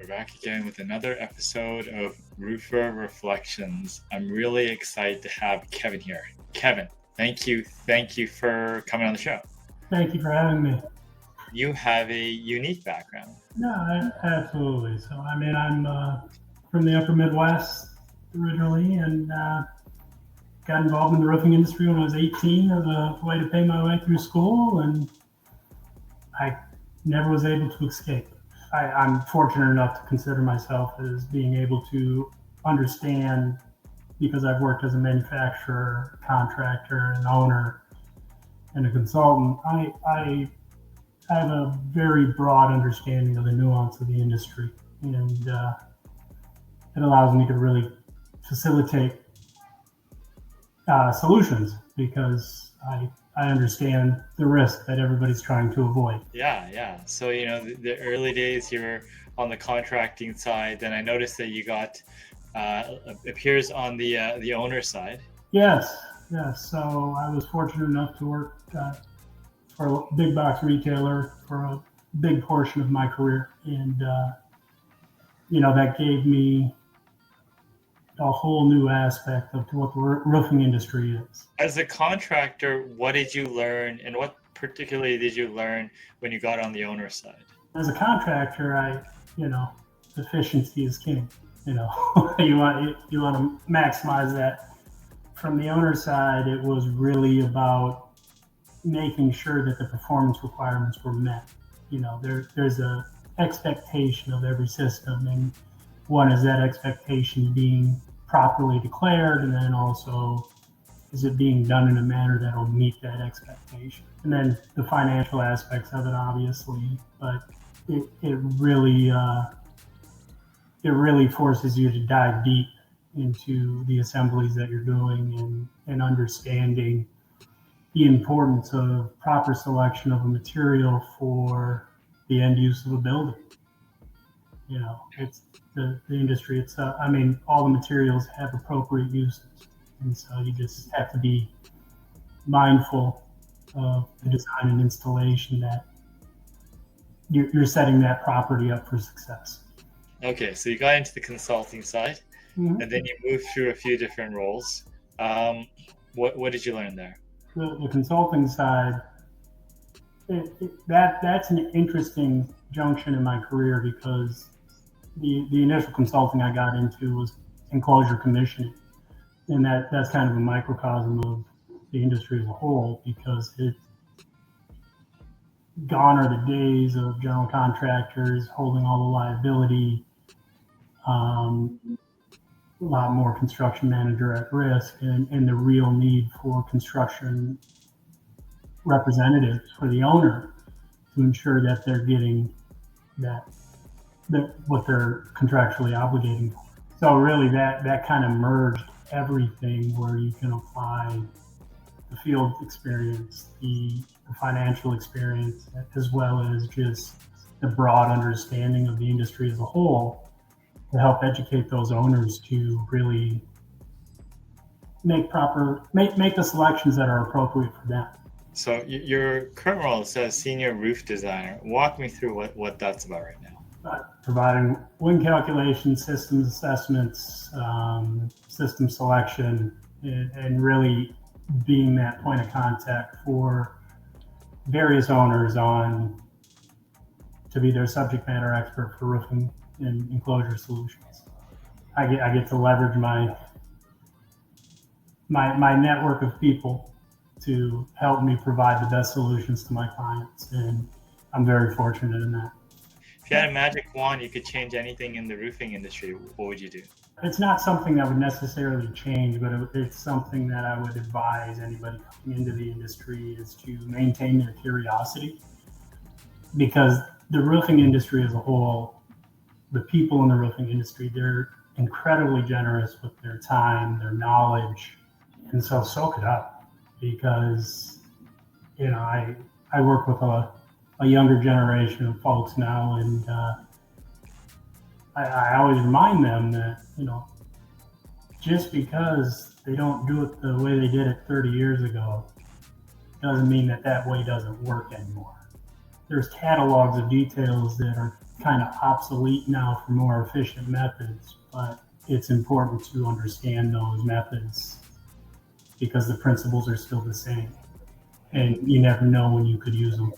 back again with another episode of Roofer Reflections. I'm really excited to have Kevin here. Kevin, thank you for coming on the show. Thank you for having me. You have a unique background. No, absolutely. So, I'm from the upper Midwest originally and got involved in the roofing industry when I was 18 as a way to pay my way through school, and I never was able to escape. I'm fortunate enough to consider myself as being able to understand, because I've worked as a manufacturer, contractor, an owner, and a consultant. I have a very broad understanding of the nuance of the industry, and it allows me to really facilitate solutions because I understand the risk that everybody's trying to avoid. Yeah. So, the early days you were on the contracting side, then I noticed that you got appears on the owner side. Yes. So I was fortunate enough to work for a big box retailer for a big portion of my career, and that gave me a whole new aspect of what the roofing industry is. As a contractor, what did you learn, and what particularly did you learn when you got on the owner side? As a contractor, efficiency is king. You want to maximize that. From the owner side, it was really about making sure that the performance requirements were met. There's a expectation of every system, and one is that expectation being properly declared, and then also is it being done in a manner that will meet that expectation. And then the financial aspects of it, obviously, but it really forces you to dive deep into the assemblies that you're doing and understanding the importance of proper selection of a material for the end use of a building. It's the industry itself. All the materials have appropriate uses, and so you just have to be mindful of the design and installation that you're setting that property up for success. Okay, so you got into the consulting side, mm-hmm. and then you moved through a few different roles. What did you learn there? The consulting side, that's an interesting junction in my career because the initial consulting I got into was enclosure commissioning, and that's kind of a microcosm of the industry as a whole, because gone are the days of general contractors holding all the liability, a lot more construction manager at risk, and the real need for construction representatives for the owner to ensure that they're getting that what they're contractually obligating for. So really that kind of merged everything, where you can apply the field experience, the financial experience, as well as just the broad understanding of the industry as a whole, to help educate those owners to really make the selections that are appropriate for them. So your current role says senior roof designer. Walk me through what that's about right now. Providing wind calculation, systems assessments, system selection, and really being that point of contact for various owners to be their subject matter expert for roofing and enclosure solutions. I get to leverage my network of people to help me provide the best solutions to my clients, and I'm very fortunate in that. If you had a magic wand, you could change anything in the roofing industry, what would you do? It's not something that would necessarily change, but it's something that I would advise anybody coming into the industry is to maintain their curiosity, because the roofing industry as a whole, the people in the roofing industry, they're incredibly generous with their time, their knowledge, and so could I, because I work with a younger generation of folks now, and I always remind them that just because they don't do it the way they did it 30 years ago doesn't mean that way doesn't work anymore. There's catalogs of details that are kind of obsolete now for more efficient methods, but it's important to understand those methods because the principles are still the same, and you never know when you could use them.